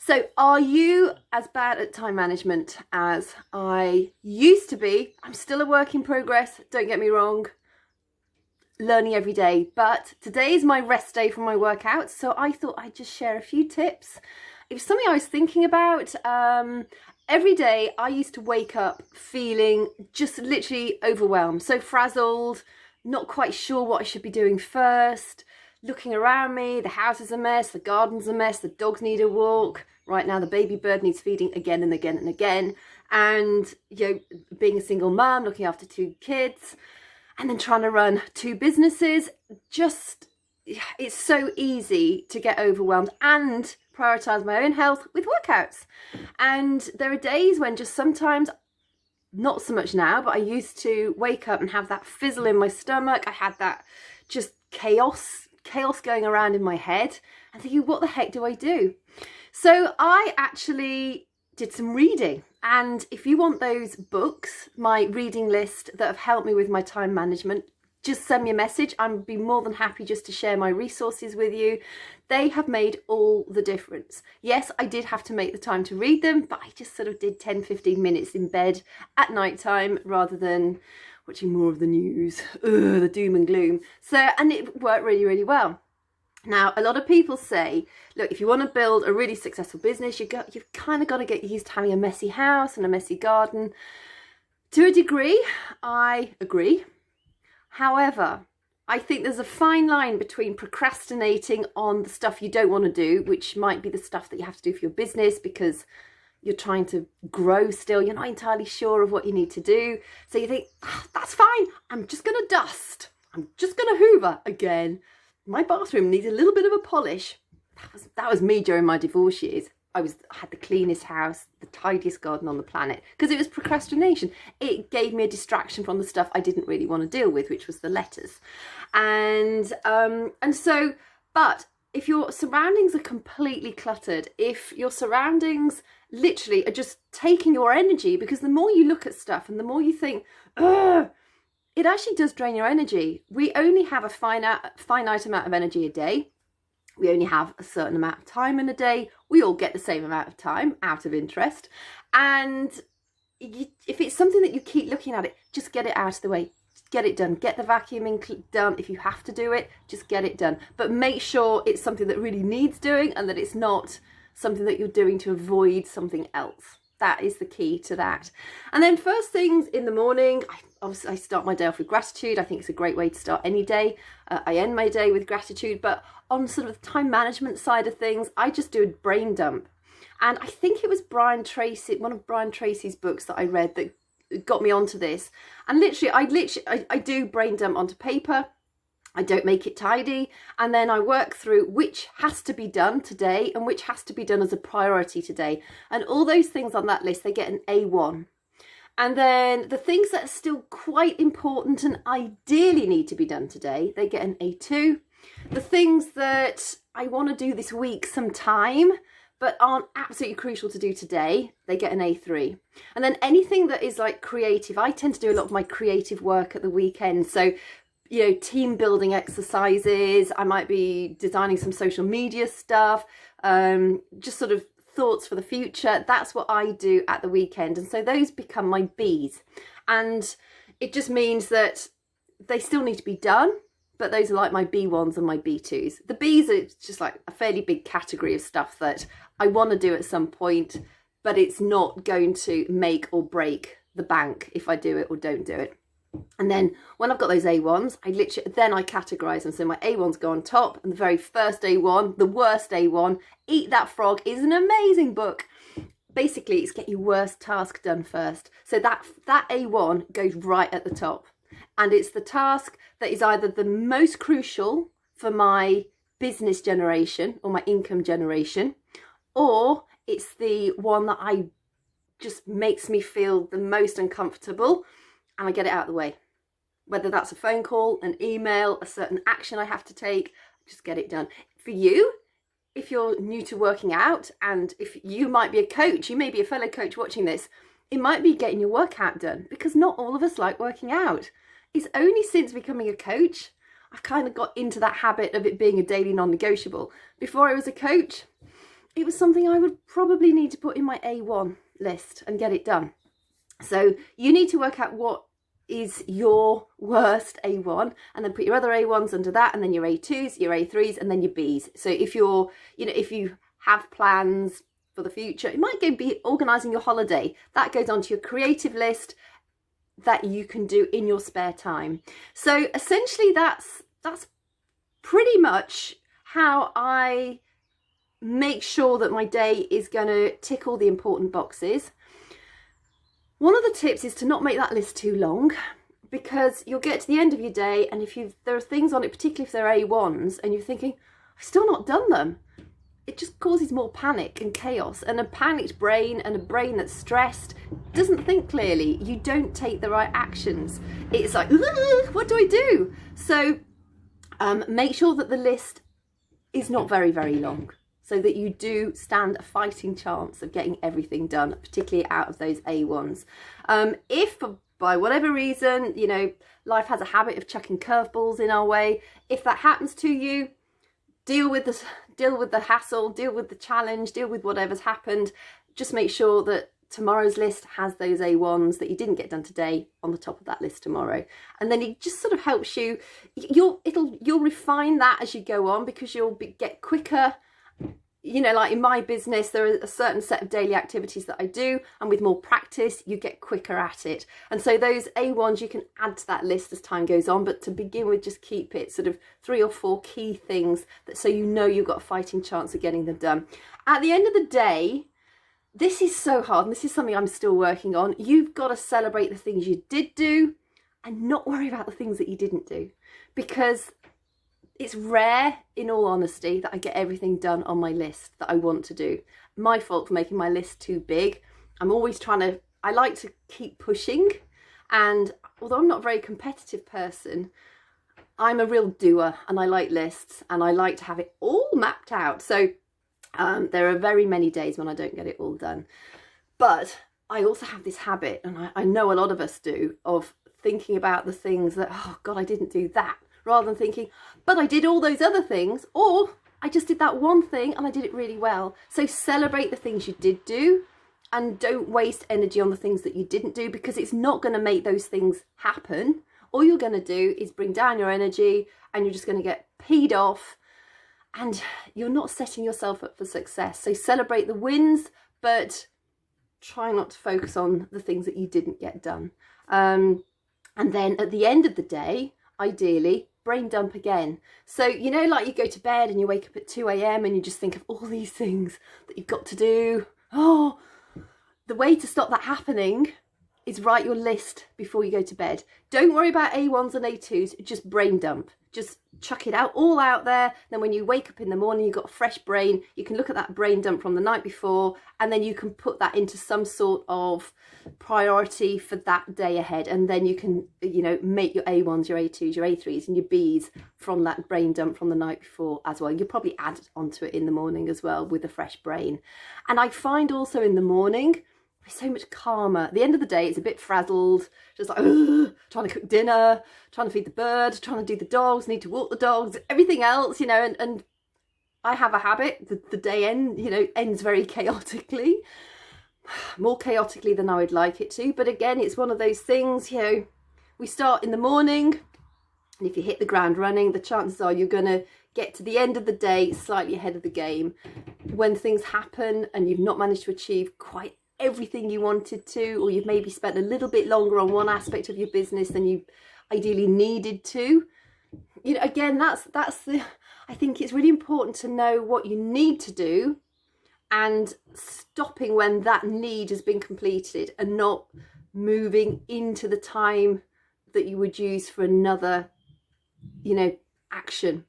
So are you as bad at time management as I used to be? I'm still a work in progress, don't get me wrong, learning every day, but today is my rest day from my workouts, so I thought I'd just share a few tips. It was something I was thinking about. Every day I used to wake up feeling just literally overwhelmed, so frazzled, not quite sure what I should be doing first, looking around me, the house is a mess, the garden's a mess, the dogs need a walk. Right now the baby bird needs feeding again and again and again. And, you know, being a single mum, looking after 2 kids, and then trying to run 2 businesses, just, it's so easy to get overwhelmed and prioritise my own health with workouts. And there are days when just sometimes, not so much now, but I used to wake up and have that fizzle in my stomach. I had that just chaos going around in my head and thinking, what the heck do I do? So I actually did some reading, and if you want those books, my reading list that have helped me with my time management, just send me a message. I'd be more than happy just to share my resources with you. They have made all the difference. Yes, I did have to make the time to read them, but I just sort of did 10-15 minutes in bed at night time rather than watching more of the news, the doom and gloom. So, and it worked really, really well. Now, a lot of people say, look, if you want to build a really successful business, you've kind of got to get used to having a messy house and a messy garden. To a degree, I agree. However, I think there's a fine line between procrastinating on the stuff you don't want to do, which might be the stuff that you have to do for your business because you're trying to grow still, you're not entirely sure of what you need to do. So you think, that's fine, I'm just going to dust. I'm just going to hoover again. My bathroom needs a little bit of a polish. That was me during my divorce years. I had the cleanest house, the tidiest garden on the planet, because it was procrastination. It gave me a distraction from the stuff I didn't really want to deal with, which was the letters. And so, but if your surroundings are completely cluttered, if your surroundings literally are just taking your energy, because the more you look at stuff and the more you think, ugh, it actually does drain your energy. We only have a finite amount of energy a day. We only have a certain amount of time in a day. We all get the same amount of time out of interest. And if it's something that you keep looking at it, just get it out of the way. Get it done. Get the vacuuming done. If you have to do it, just get it done. But make sure it's something that really needs doing and that it's not something that you're doing to avoid something else. That is the key to that. And then first things in the morning, I start my day off with gratitude. I think it's a great way to start any day. I end my day with gratitude, but on sort of the time management side of things, I just do a brain dump. And I think it was Brian Tracy, one of Brian Tracy's books that I read that got me onto this. And literally, I do brain dump onto paper. I don't make it tidy, and then I work through which has to be done today and which has to be done as a priority today. And all those things on that list, they get an A1. And then the things that are still quite important and ideally need to be done today, they get an A2. The things that I want to do this week sometime, but aren't absolutely crucial to do today, they get an A3. And then anything that is like creative, I tend to do a lot of my creative work at the weekend. So, you know, team building exercises, I might be designing some social media stuff, just sort of thoughts for the future. That's what I do at the weekend. And so those become my Bs. And it just means that they still need to be done, but those are like my B1s and my B2s. The Bs are just like a fairly big category of stuff that I want to do at some point, but it's not going to make or break the bank if I do it or don't do it. And then when I've got those A1s, I categorize them. So my A1s go on top, and the very first A1, the worst A1, Eat That Frog, is an amazing book. Basically, it's get your worst task done first. So that A1 goes right at the top. And it's the task that is either the most crucial for my business generation or my income generation, or it's the one that I just makes me feel the most uncomfortable, and I get it out of the way. Whether that's a phone call, an email, a certain action I have to take, just get it done. For you, if you're new to working out, and if you might be a coach, you may be a fellow coach watching this, it might be getting your workout done, because not all of us like working out. It's only since becoming a coach, I've kind of got into that habit of it being a daily non-negotiable. Before I was a coach, it was something I would probably need to put in my A1 list and get it done. So you need to work out what is your worst A1, and then put your other A1s under that, and then your A2s, your A3s, and then your Bs. So if you're, if you have plans for the future, it might be organising your holiday. That goes onto your creative list that you can do in your spare time. So essentially that's pretty much how I make sure that my day is going to tick all the important boxes. One of the tips is to not make that list too long, because you'll get to the end of your day, and if there are things on it, particularly if they're A1s, and you're thinking, I've still not done them, it just causes more panic and chaos. And a panicked brain and a brain that's stressed doesn't think clearly. You don't take the right actions. It's like, what do I do? So make sure that the list is not very, very long, so that you do stand a fighting chance of getting everything done, particularly out of those A1s. If by whatever reason, life has a habit of chucking curveballs in our way, if that happens to you, deal with the hassle, deal with the challenge, deal with whatever's happened. Just make sure that tomorrow's list has those A1s that you didn't get done today on the top of that list tomorrow. And then it just sort of helps you, you'll refine that as you go on, because you'll get quicker. Like in my business, there are a certain set of daily activities that I do, and with more practice, you get quicker at it. And so those A1s you can add to that list as time goes on, but to begin with, just keep it sort of 3 or 4 key things so you've got a fighting chance of getting them done. At the end of the day, this is so hard, and this is something I'm still working on. You've got to celebrate the things you did do and not worry about the things that you didn't do, because it's rare, in all honesty, that I get everything done on my list that I want to do. My fault for making my list too big. I'm always I like to keep pushing, and although I'm not a very competitive person, I'm a real doer, and I like lists, and I like to have it all mapped out. So there are very many days when I don't get it all done. But I also have this habit, and I know a lot of us do, of thinking about the things that, oh God, I didn't do that, rather than thinking, but I did all those other things, or I just did that one thing and I did it really well. So celebrate the things you did do, and don't waste energy on the things that you didn't do, because it's not going to make those things happen. All you're going to do is bring down your energy, and you're just going to get peed off, and you're not setting yourself up for success. So celebrate the wins, but try not to focus on the things that you didn't get done. And then at the end of the day, ideally, brain dump again. So, like you go to bed and you wake up at 2 a.m. and you just think of all these things that you've got to do. Oh, the way to stop that happening is write your list before you go to bed. Don't worry about A1s and A2s, just brain dump. Just chuck it out, all out there. Then when you wake up in the morning, you've got a fresh brain. You can look at that brain dump from the night before, and then you can put that into some sort of priority for that day ahead. And then you can, make your A1s, your A2s, your A3s, and your Bs from that brain dump from the night before as well. You'll probably add onto it in the morning as well with a fresh brain. And I find also in the morning, we're so much calmer. At the end of the day, it's a bit frazzled, just like, trying to cook dinner, trying to feed the bird, trying to do the dogs, need to walk the dogs, everything else, and I have a habit, the day ends very chaotically, more chaotically than I would like it to. But again, it's one of those things, we start in the morning, and if you hit the ground running, the chances are you're going to get to the end of the day slightly ahead of the game. When things happen and you've not managed to achieve quite everything you wanted to, or you've maybe spent a little bit longer on one aspect of your business than you ideally needed to, again, I think it's really important to know what you need to do, and stopping when that need has been completed, and not moving into the time that you would use for another action.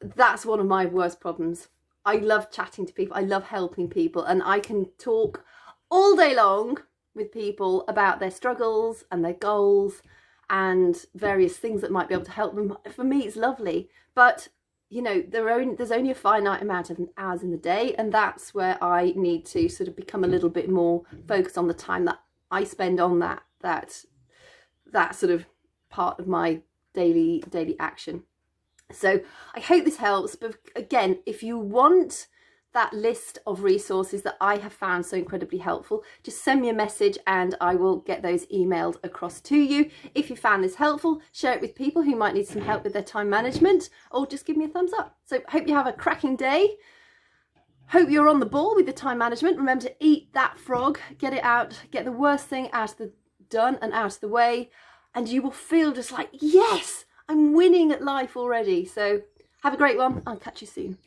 That's one of my worst problems. I love chatting to people, I love helping people, and I can talk all day long with people about their struggles and their goals and various things that might be able to help them. For me, it's lovely, but there's only a finite amount of hours in the day, and that's where I need to sort of become a little bit more focused on the time that I spend on that sort of part of my daily action. So I hope this helps. But again, if you want that list of resources that I have found so incredibly helpful, just send me a message and I will get those emailed across to you. If you found this helpful, share it with people who might need some help with their time management, or just give me a thumbs up. So hope you have a cracking day. Hope you're on the ball with the time management. Remember to eat that frog, get it out, get the worst thing done and out of the way, and you will feel just like, yes, I'm winning at life already. So have a great one. I'll catch you soon.